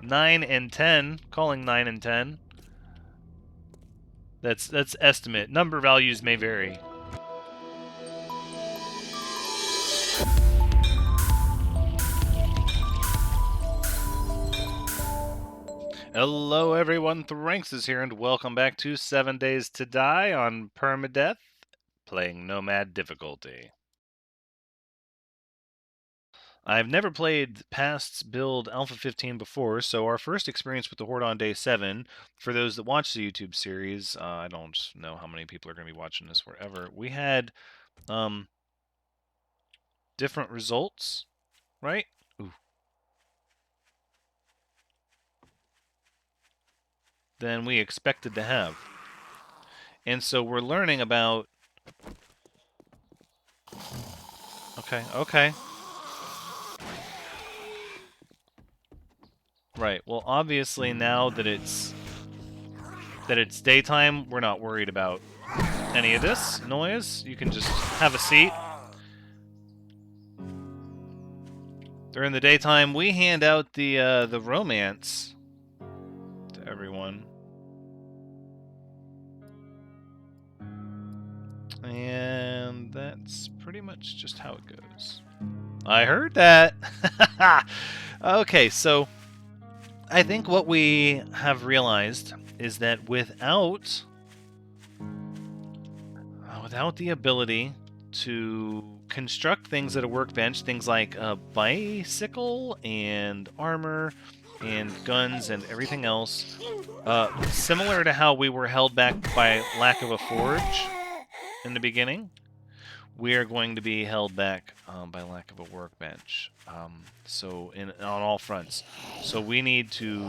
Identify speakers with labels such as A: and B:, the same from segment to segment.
A: 9 and 10. Calling 9 and 10. That's estimate. Number values may vary. Hello everyone, Thranks is here and welcome back to 7 Days to Die on Permadeath, playing Nomad difficulty. I've never played past build Alpha 15 before, so our first experience with the Horde on day 7, for those that watch the YouTube series, I don't know how many people are going to be watching this forever, we had different results, right? Ooh. Than we expected to have. And so we're learning about... Okay. Right, well obviously now that it's daytime, we're not worried about any of this noise. You can just have a seat. During the daytime, we hand out the romance to everyone. And that's pretty much just how it goes. I heard that! Okay, so I think what we have realized is that without the ability to construct things at a workbench, things like a bicycle and armor and guns and everything else, similar to how we were held back by lack of a forge in the beginning, we are going to be held back by lack of a workbench. So on all fronts. So we need to,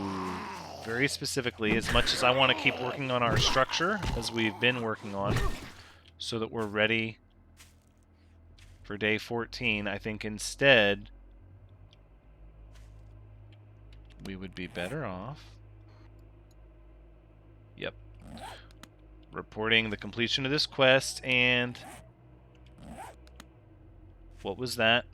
A: very specifically, as much as I want to keep working on our structure, as we've been working on, so that we're ready for day 14, I think instead we would be better off. Yep. Reporting the completion of this quest, and what was that?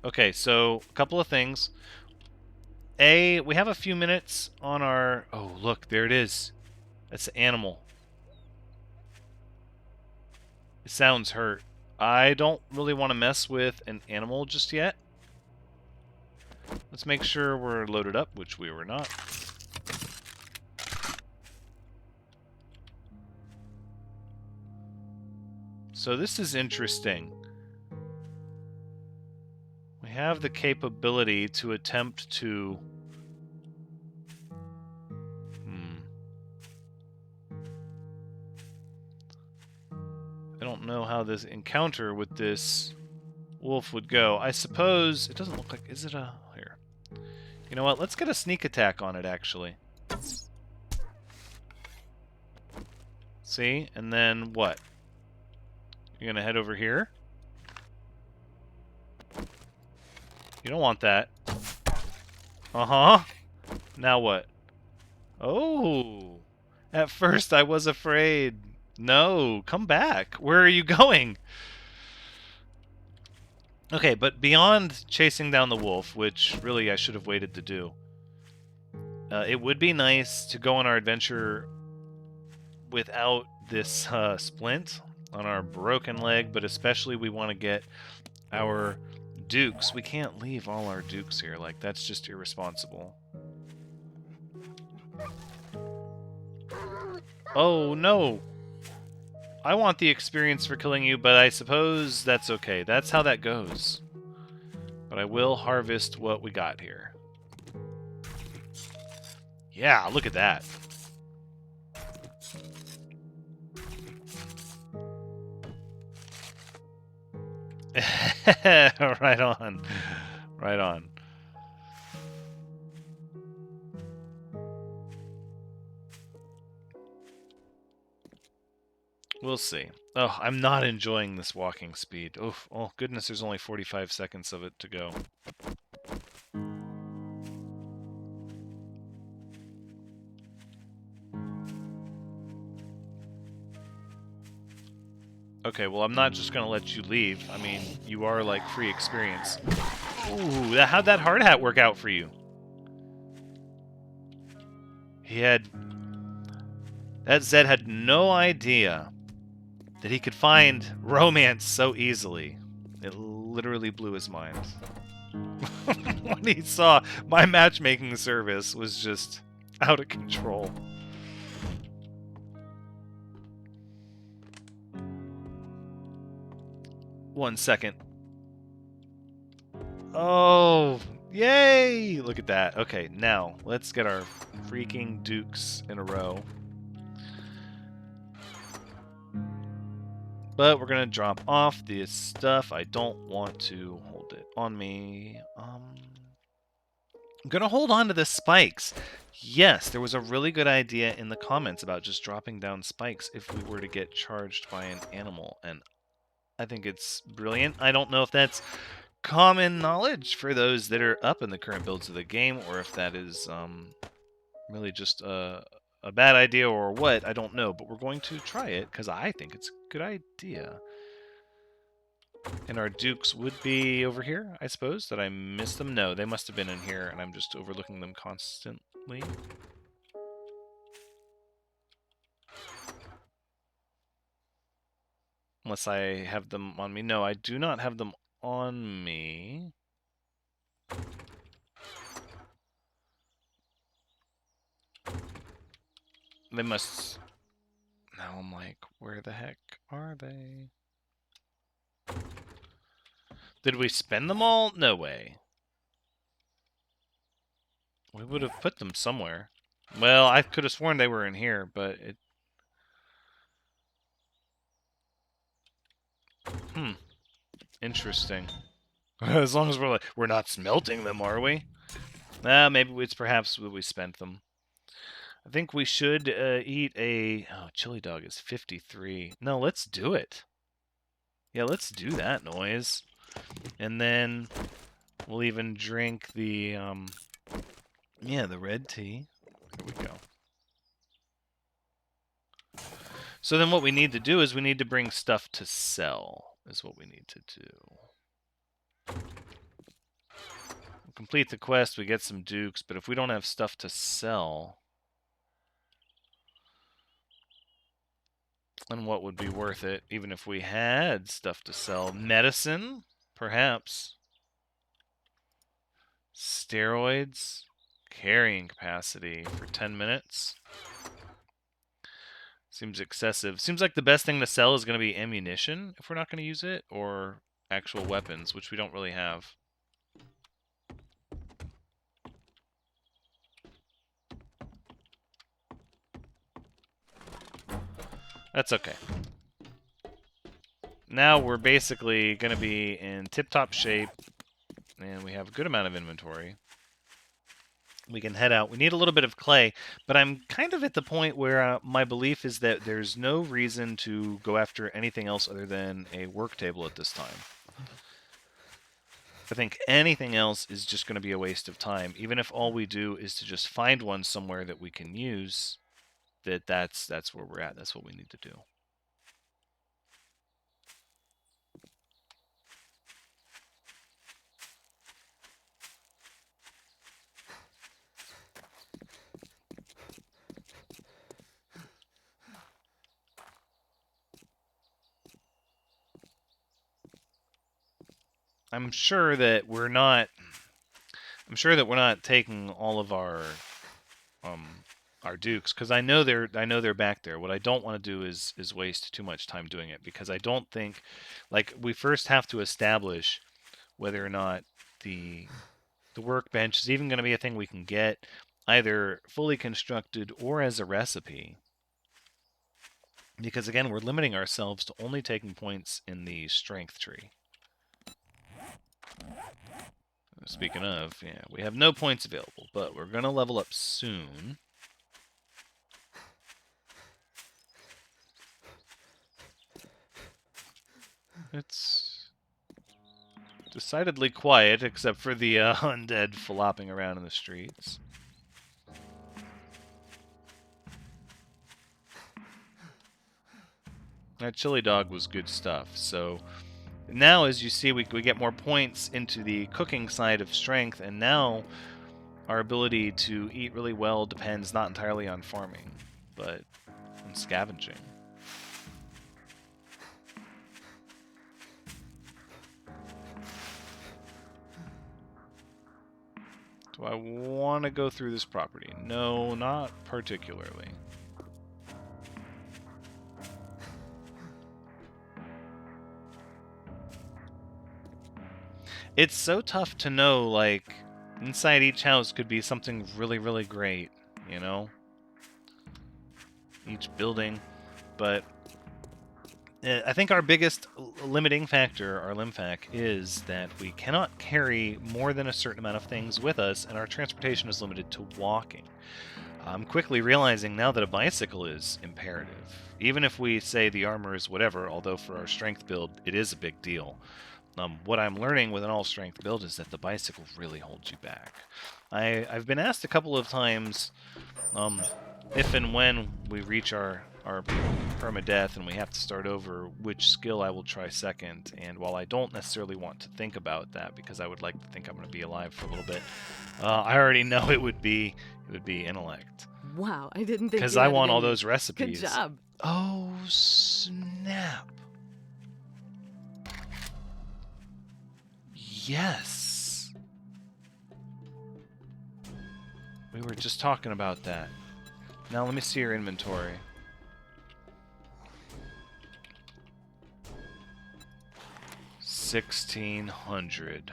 A: Okay, so a couple of things. We have a few minutes on our... Oh, look, there it is. That's an animal. It sounds hurt. I don't really want to mess with an animal just yet. Let's make sure we're loaded up, which we were not. So this is interesting. We have the capability to attempt to... I don't know how this encounter with this wolf would go. I suppose... It doesn't look like... Is it a... Here. You know what? Let's get a sneak attack on it, actually. See? And then what? You're gonna head over here? You don't want that. Uh-huh. Now what? Oh! At first I was afraid. No, come back. Where are you going? Okay, but beyond chasing down the wolf, which really I should have waited to do, it would be nice to go on our adventure without this splint on our broken leg, but especially we want to get our dukes. We can't leave all our dukes here. Like, that's just irresponsible. Oh, no! I want the experience for killing you, but I suppose that's okay. That's how that goes. But I will harvest what we got here. Yeah, look at that. Right on. Right on. We'll see. Oh, I'm not enjoying this walking speed. Oof. Oh, goodness, there's only 45 seconds of it to go. Okay, well, I'm not just gonna let you leave. I mean, you are, like, free experience. Ooh, how'd that hard hat work out for you? That Zed had no idea that he could find romance so easily. It literally blew his mind. When he saw my matchmaking service was just out of control. One second. Oh, yay! Look at that. Okay, now let's get our freaking dukes in a row. But we're gonna drop off this stuff. I don't want to hold it on me. I'm gonna hold on to the spikes. Yes, there was a really good idea in the comments about just dropping down spikes if we were to get charged by an animal, and I think it's brilliant. I don't know if that's common knowledge for those that are up in the current builds of the game, or if that is really just a bad idea or what. I don't know, but we're going to try it because I think it's a good idea. And our dukes would be over here, I suppose. Did I miss them? No, they must have been in here, and I'm just overlooking them constantly. Unless I have them on me. No, I do not have them on me. They must... Now I'm like, where the heck are they? Did we spend them all? No way. We would have put them somewhere. Well, I could have sworn they were in here, but it... Interesting. As long as we're not smelting them, are we? Maybe it's perhaps we spent them. I think we should eat a... Oh, chili dog is 53. No, let's do it. Yeah, let's do that noise. And then we'll even drink the... Yeah, the red tea. There we go. So then what we need to do is we need to bring stuff to sell, is what we need to do. We'll complete the quest, we get some dukes, but if we don't have stuff to sell... And what would be worth it, even if we had stuff to sell? Medicine? Perhaps. Steroids? Carrying capacity for 10 minutes? Seems excessive. Seems like the best thing to sell is going to be ammunition, if we're not going to use it, or actual weapons, which we don't really have. That's okay. Now we're basically going to be in tip-top shape, and we have a good amount of inventory. We can head out. We need a little bit of clay, but I'm kind of at the point where my belief is that there's no reason to go after anything else other than a work table at this time. I think anything else is just going to be a waste of time. Even if all we do is to just find one somewhere that we can use, that's where we're at. That's what we need to do. I'm sure that we're not taking all of our dukes, because I know they're back there. What I don't want to do is waste too much time doing it, because I don't think, like, we first have to establish whether or not the workbench is even going to be a thing we can get either fully constructed or as a recipe. Because again, we're limiting ourselves to only taking points in the strength tree. Speaking of, yeah, we have no points available, but we're going to level up soon. It's decidedly quiet, except for the undead flopping around in the streets. That chili dog was good stuff. So now, as you see, we get more points into the cooking side of strength, and now our ability to eat really well depends not entirely on farming, but on scavenging. Do I want to go through this property? No, not particularly. It's so tough to know, like, inside each house could be something really, really great, you know? Each building. But I think our biggest limiting factor, our limfac, is that we cannot carry more than a certain amount of things with us, and our transportation is limited to walking. I'm quickly realizing now that a bicycle is imperative. Even if we say the armor is whatever, although for our strength build, it is a big deal. What I'm learning with an all-strength build is that the bicycle really holds you back. I've been asked a couple of times if and when we reach our permadeath and we have to start over, which skill I will try second. And while I don't necessarily want to think about that because I would like to think I'm going to be alive for a little bit, I already know it would be intellect.
B: Wow, I didn't think
A: because I want all those recipes.
B: Good job.
A: Oh snap! Yes. We were just talking about that. Now let me see your inventory. $1,600.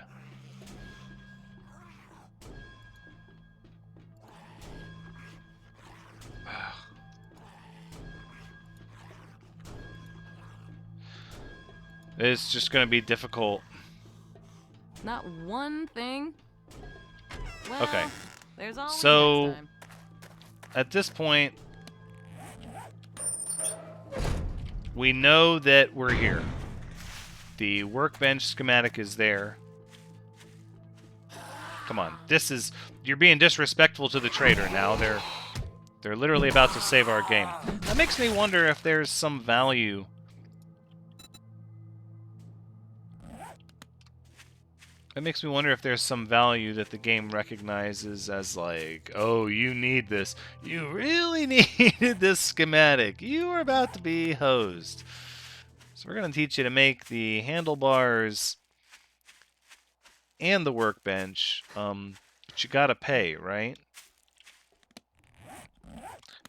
A: It's just going to be difficult.
B: Not one thing. Well,
A: okay.
B: There's always
A: so,
B: next time.
A: At this point, we know that we're here. The workbench schematic is there. Come on, you're being disrespectful to the trader now. They're literally about to save our game. That makes me wonder if there's some value. It makes me wonder if there's some value that the game recognizes as like, oh, you need this. You really needed this schematic. You are about to be hosed. So we're going to teach you to make the handlebars and the workbench. But you got to pay, right?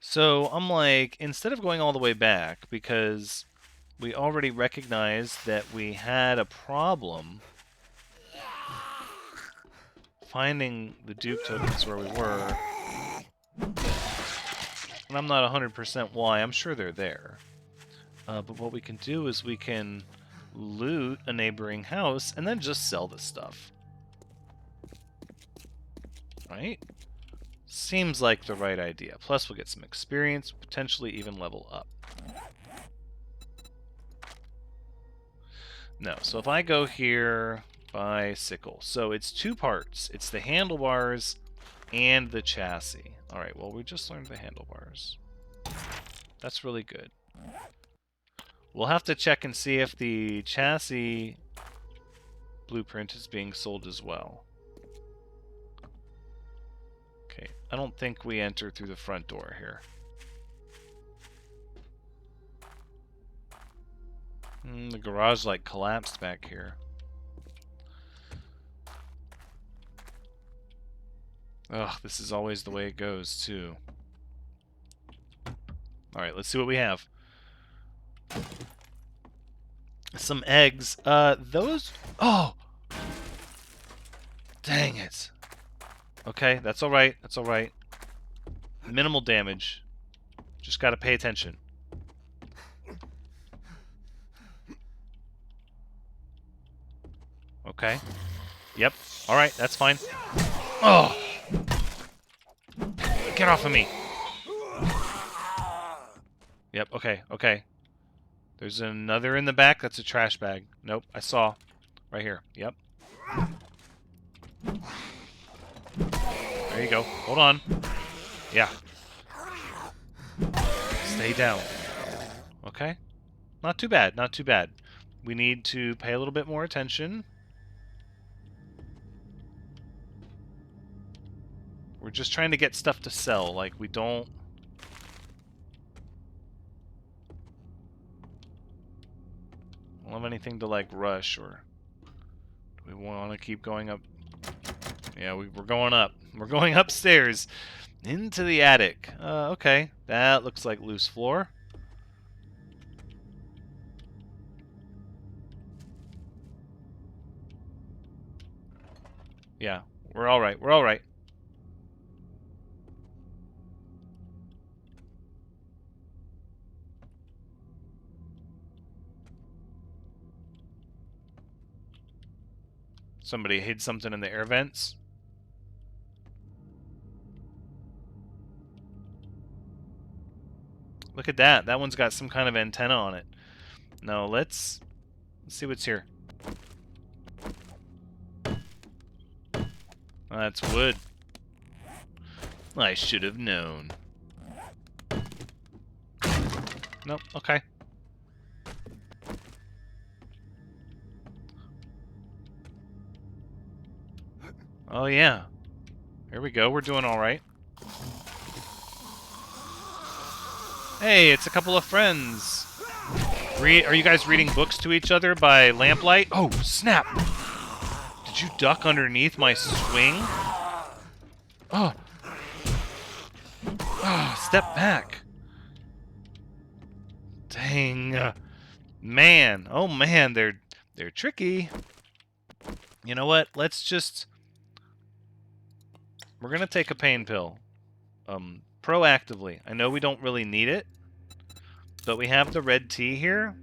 A: So I'm like, instead of going all the way back, because we already recognized that we had a problem finding the dupe tokens where we were, and I'm not 100% why. I'm sure they're there. But what we can do is we can loot a neighboring house and then just sell this stuff. Right? Seems like the right idea. Plus we'll get some experience, potentially even level up. No, so if I go here... bicycle. So it's two parts. It's the handlebars and the chassis. Alright, well, we just learned the handlebars. That's really good. We'll have to check and see if the chassis blueprint is being sold as well. Okay, I don't think we enter through the front door here. The garage, like, collapsed back here. Ugh, this is always the way it goes, too. Alright, let's see what we have. Some eggs. Those... Oh! Dang it. Okay, that's alright. That's alright. Minimal damage. Just gotta pay attention. Okay. Yep. Alright, that's fine. Oh! Get off of me! Yep, okay, okay. There's another in the back. That's a trash bag. Nope, I saw. Right here. Yep. There you go. Hold on. Yeah. Stay down. Okay. not too bad, not too bad. We need to pay a little bit more attention. We're just trying to get stuff to sell. Like, we don't... have anything to, like, rush, or... do we want to keep going up? Yeah, we're going up. We're going upstairs. Into the attic. Okay. That looks like loose floor. Yeah, we're alright. We're alright. Somebody hid something in the air vents. Look at that. That one's got some kind of antenna on it. No, let's see what's here. Oh, that's wood. I should have known. Nope, okay. Oh, yeah. Here we go. We're doing all right. Hey, it's a couple of friends. Are you guys reading books to each other by lamplight? Oh, snap! Did you duck underneath my swing? Oh. Oh, step back. Dang. Man. Oh, man, they're tricky. You know what? Let's just... we're gonna take a pain pill. Proactively. I know we don't really need it, but we have the red tea here.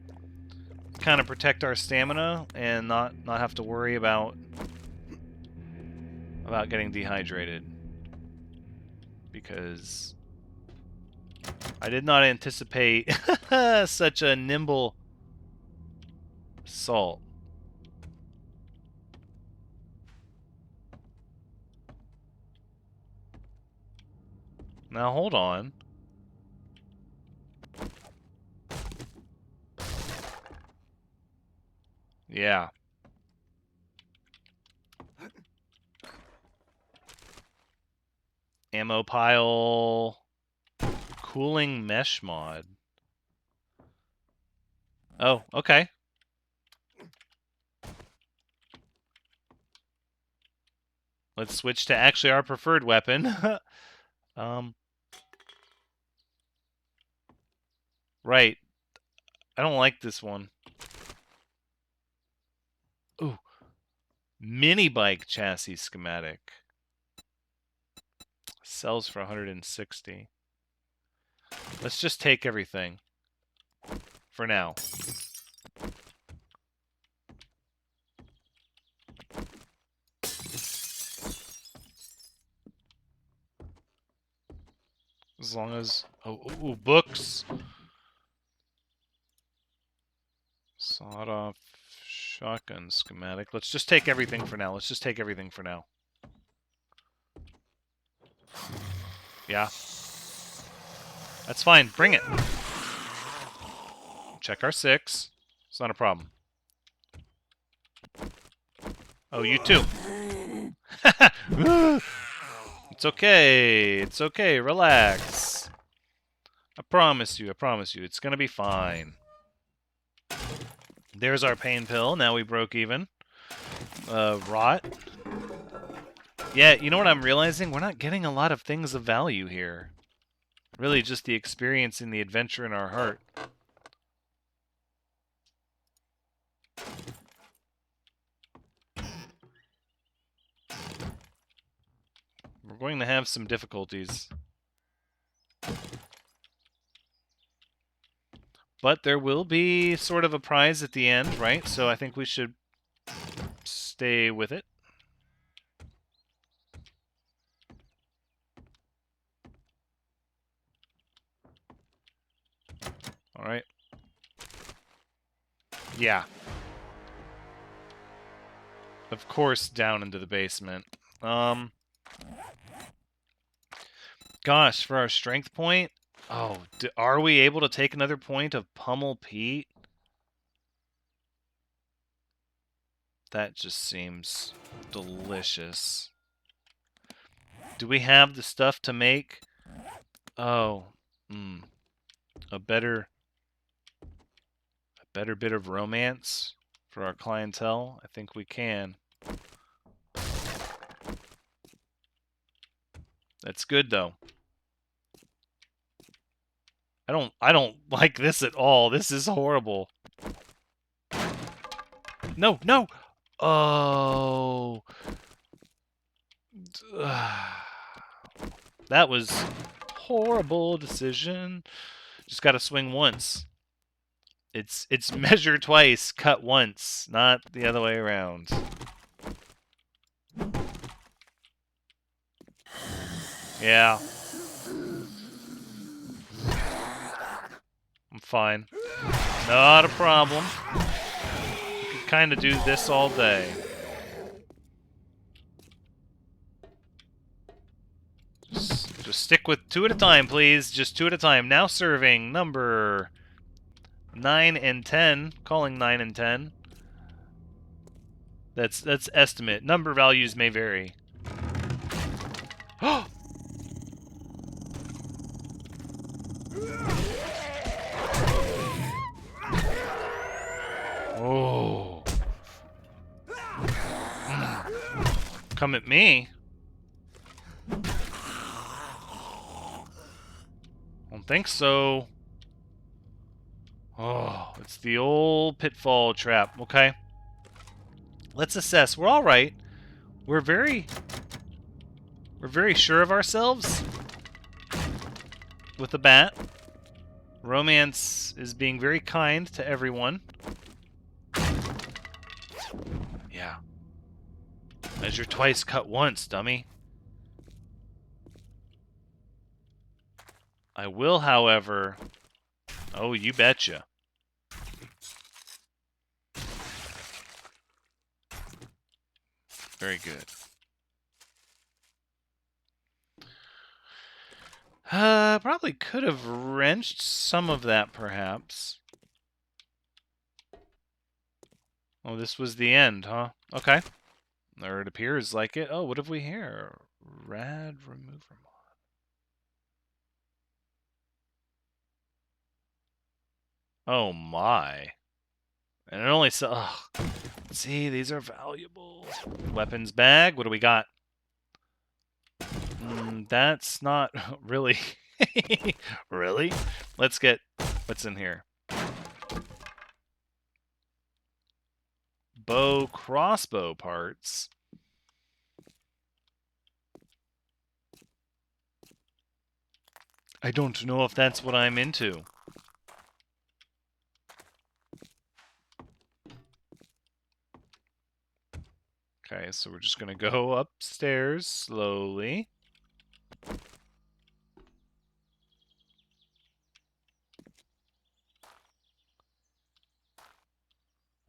A: Kind of protect our stamina and not have to worry about getting dehydrated. Because I did not anticipate such a nimble assault. Now hold on. Yeah. Ammo pile. Cooling mesh mod. Oh, okay. Let's switch to actually our preferred weapon. Right. I don't like this one. Ooh. Mini bike chassis schematic. Sells for 160. Let's just take everything. For now. As long as... oh, books! Sawed-off shotgun schematic. Let's just take everything for now. Let's just take everything for now. Yeah. That's fine. Bring it. Check our 6. It's not a problem. Oh, you too. It's okay. It's okay. Relax. I promise you. I promise you. It's gonna be fine. There's our pain pill. Now we broke even. Rot. Yeah, you know what I'm realizing? We're not getting a lot of things of value here. Really just the experience and the adventure in our heart. We're going to have some difficulties. But there will be sort of a prize at the end, right? So I think we should stay with it. All right. Yeah. Of course, down into the basement. Gosh, for our strength point... oh, are we able to take another point of Pummel Pete? That just seems delicious. Do we have the stuff to make... Oh, a better bit of romance for our clientele? I think we can. That's good though. I don't like this at all. This is horrible. No, no. Oh. That was horrible decision. Just got to swing once. It's measure twice, cut once, not the other way around. Yeah. I'm fine. Not a problem. You can kind of do this all day. Just stick with 2 at a time, please. Just 2 at a time. Now serving number 9 and 10. Calling 9 and 10. That's estimate. Number values may vary. Oh. Come at me. Don't think so. Oh, it's the old pitfall trap. Okay. Let's assess. We're all right. We're very sure of ourselves with the bat. Romance is being very kind to everyone. Yeah. Measure twice, cut once, dummy. I will, however... Oh, you betcha. Very good. Probably could have wrenched some of that, perhaps. Oh, this was the end, huh? Okay. Or it appears like it. Oh, what have we here? Rad remover mod. Oh my. And it only says... See, these are valuable. Weapons bag. What do we got? That's not really... Really? Let's get... What's in here? Bow crossbow parts. I don't know if that's what I'm into. Okay, so we're just going to go upstairs slowly.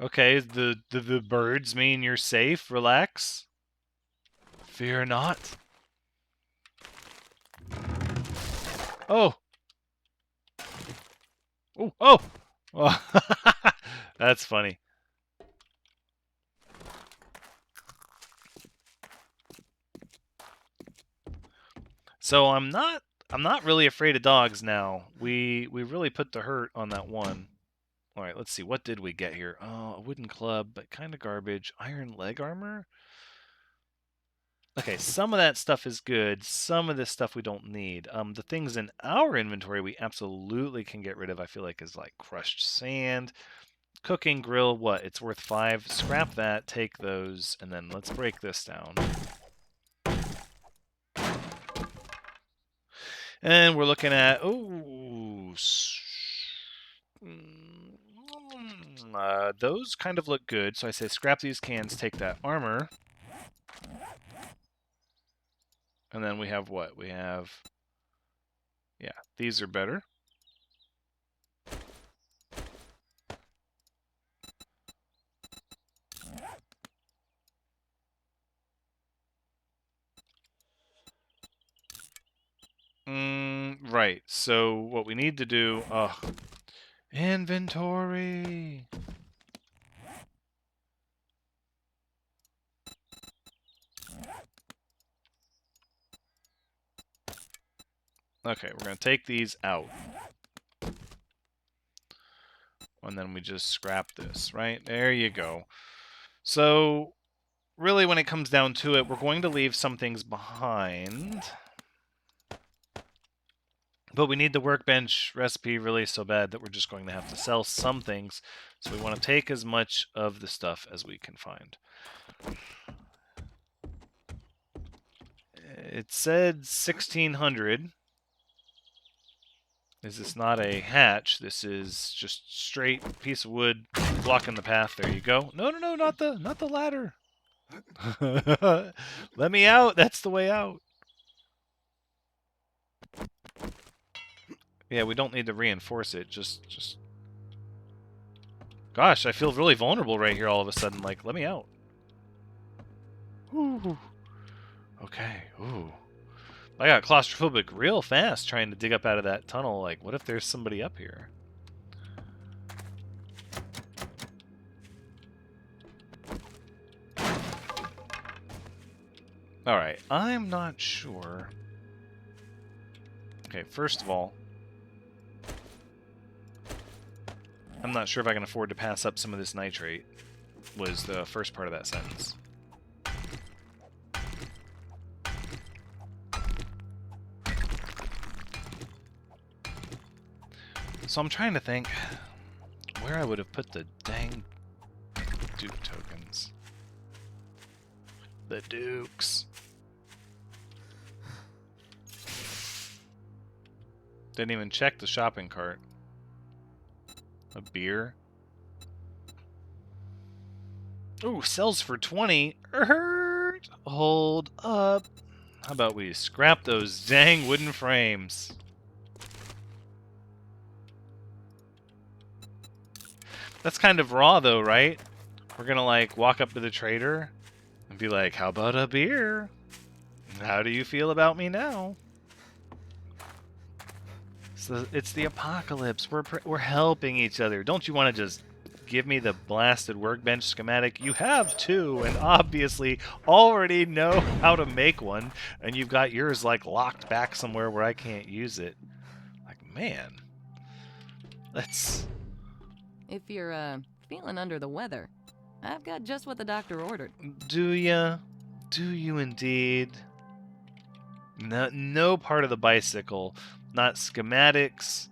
A: Okay, the birds mean you're safe. Relax. Fear not. Oh. Oh, oh. Oh. That's funny. So I'm not really afraid of dogs now. We really put the hurt on that one. All right, let's see. What did we get here? Oh, a wooden club, but kind of garbage. Iron leg armor? Okay, some of that stuff is good. Some of this stuff we don't need. The things in our inventory we absolutely can get rid of, I feel like, is like crushed sand. Cooking grill, what? It's worth 5. Scrap that, take those, and then let's break this down. And we're looking at... Oh... those kind of look good, so I say scrap these cans, take that armor. And then we have what? We have... Yeah, these are better. Right, so what we need to do... Inventory! Okay, we're going to take these out. And then we just scrap this, right? There you go. So, really, when it comes down to it, we're going to leave some things behind. But we need the workbench recipe really so bad that we're just going to have to sell some things. So we want to take as much of the stuff as we can find. It said 1600. Is this not a hatch? This is just straight piece of wood blocking the path. There you go. No, no, no, not the ladder. Let me out. That's the way out. Yeah, we don't need to reinforce it. Just. Gosh, I feel really vulnerable right here all of a sudden. Like, let me out. Ooh. Okay. Ooh. I got claustrophobic real fast trying to dig up out of that tunnel. Like, what if there's somebody up here? Alright, I'm not sure. Okay, first of all, I'm not sure if I can afford to pass up some of this nitrate, was the first part of that sentence. So I'm trying to think where I would have put the dang Duke tokens. The Dukes. Didn't even check the shopping cart. A beer. Ooh, sells for 20. Hold up. How about we scrap those dang wooden frames? That's kind of raw, though, right? We're gonna, like, walk up to the trader and be like, how about a beer? How do you feel about me now? So it's the apocalypse. We're helping each other. Don't you want to just give me the blasted workbench schematic? You have two, and obviously already know how to make one, and you've got yours, like, locked back somewhere where I can't use it. Like, man. Let's...
B: If you're, feeling under the weather, I've got just what the doctor ordered.
A: Do ya? Do you indeed? No part of the bicycle, not schematics,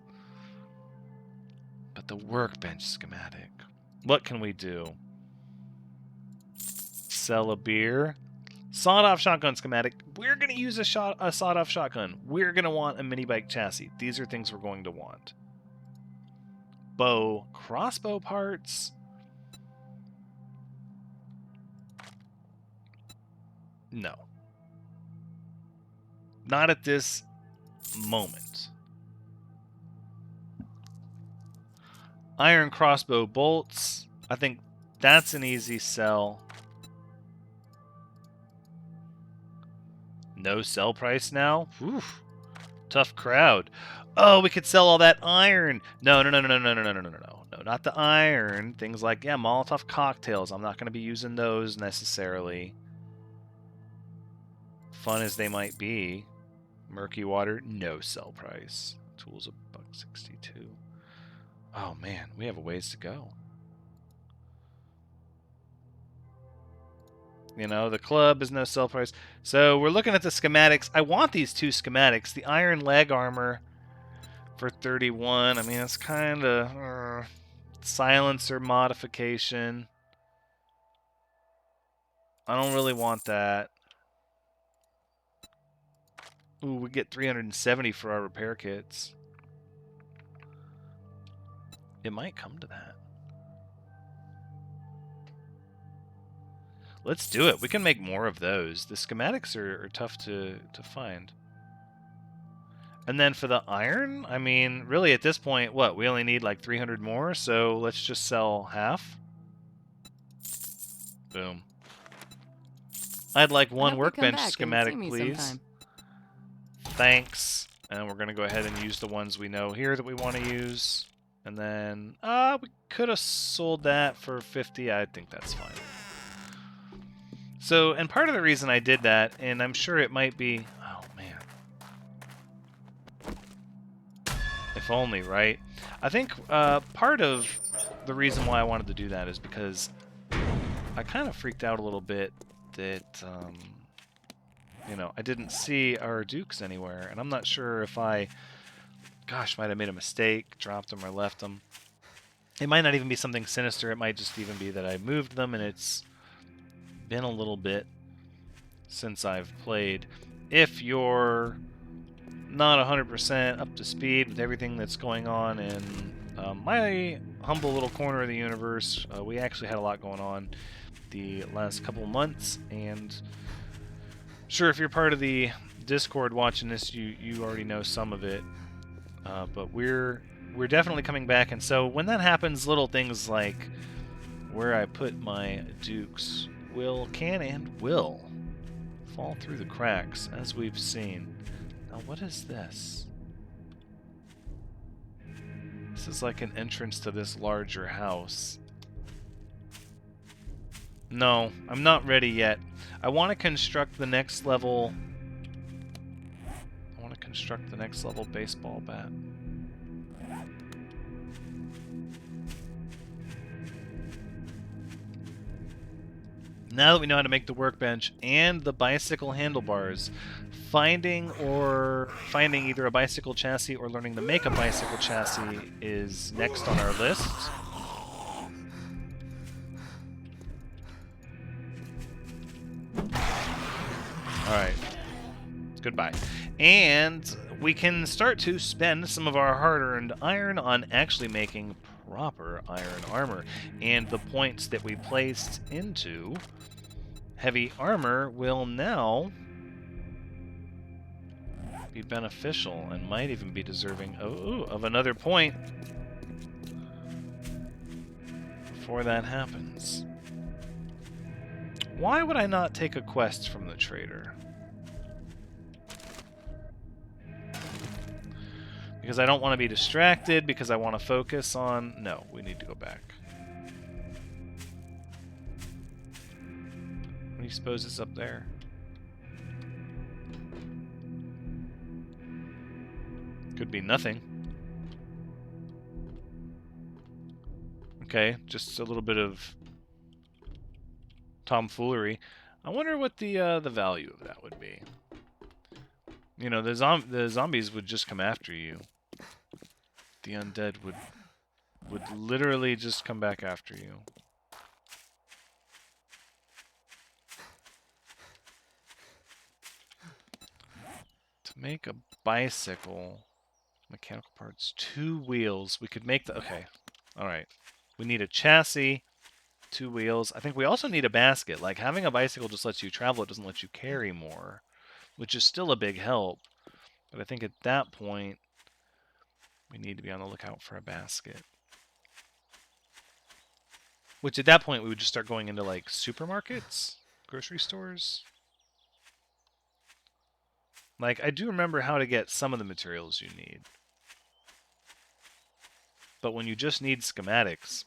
A: but the workbench schematic. What can we do? Sell a beer. Sawed-off shotgun schematic. We're going to use a sawed-off shotgun. We're going to want a mini bike chassis. These are things we're going to want. Bow, crossbow parts. No. Not at this moment. Iron crossbow bolts. I think that's an easy sell. No sell price now? Oof. Tough crowd. Oh, we could sell all that iron. No, no, no, no, no, no, no, no, no, no. No, not the iron. Things like, yeah, Molotov cocktails. I'm not going to be using those necessarily. Fun as they might be. Murky water, no sell price. Tools $1.62. Oh man, we have a ways to go. You know, the club is no sell price. So we're looking at the schematics. I want these two schematics. The iron leg armor for 31. I mean, it's kind of silencer modification. I don't really want that. Ooh, we get 370 for our repair kits. It might come to that. Let's do it. We can make more of those. The schematics are tough to find. And then for the iron, I mean, really at this point, what? We only need like 300 more, so let's just sell half. Boom. I'd like one workbench schematic, please.
B: Sometime.
A: Thanks. And we're going to go ahead and use the ones we know here that we want to use. And then, we could have sold that for 50. I think that's fine. So, and part of the reason I did that, and I'm sure it might be... Oh, man. If only, right? I think part of the reason why I wanted to do that is because I kind of freaked out a little bit that, you know, I didn't see our dukes anywhere, and I'm not sure if I, gosh, might have made a mistake, dropped them or left them. It might not even be something sinister. It might just even be that I moved them, and it's been a little bit since I've played. If you're not 100% up to speed with everything that's going on in my humble little corner of the universe, we actually had a lot going on the last couple months, and sure, if you're part of the Discord watching this, you already know some of it, but we're definitely coming back. And so when that happens, little things like where I put my dukes can and will fall through the cracks, as we've seen. Now, what is this? This is like an entrance to this larger house. No, I'm not ready yet. I want to construct the next level. I want to construct the next level baseball bat. Now that we know how to make the workbench and the bicycle handlebars, finding either a bicycle chassis or learning to make a bicycle chassis is next on our list. Alright. Goodbye. And we can start to spend some of our hard-earned iron on actually making proper iron armor. And the points that we placed into heavy armor will now be beneficial and might even be deserving of another point before that happens. Why would I not take a quest from the trader? Because I don't want to be distracted, because I want to focus on... No, we need to go back. What do you suppose is up there? Could be nothing. Okay, just a little bit of tomfoolery. I wonder what the value of that would be. You know, the zombies would just come after you. The undead would literally just come back after you. To make a bicycle, mechanical parts, 2 wheels. We could make the... Okay, alright. We need a chassis, 2 wheels. I think we also need a basket. Like, having a bicycle just lets you travel, it doesn't let you carry more, which is still a big help. But I think at that point, we need to be on the lookout for a basket. Which at that point, we would just start going into, like, supermarkets? Grocery stores? Like, I do remember how to get some of the materials you need. But when you just need schematics...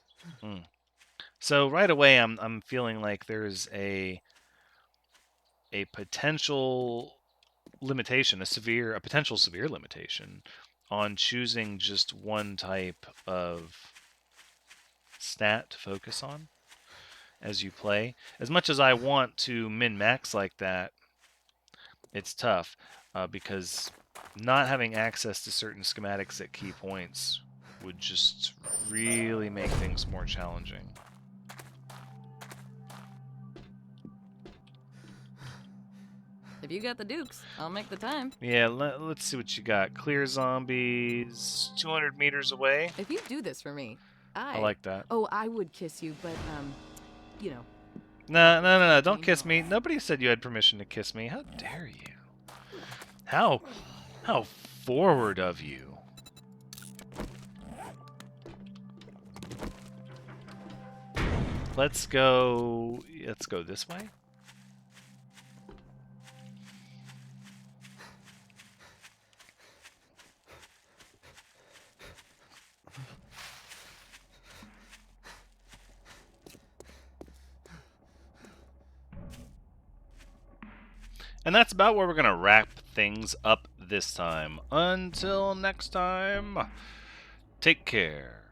A: So right away, I'm feeling like there's a potential limitation, a potential severe limitation on choosing just one type of stat to focus on as you play. As much as I want to min-max like that, it's tough because not having access to certain schematics at key points would just really make things more challenging.
B: If you got the dukes, I'll make the time.
A: Yeah, let's see what you got. Clear zombies 200 meters away.
B: If you do this for me,
A: I like that.
B: Oh, I would kiss you, but, you know.
A: No, don't kiss me. Nobody said you had permission to kiss me. How dare you? How forward of you. Let's go this way. And that's about where we're going to wrap things up this time. Until next time, take care.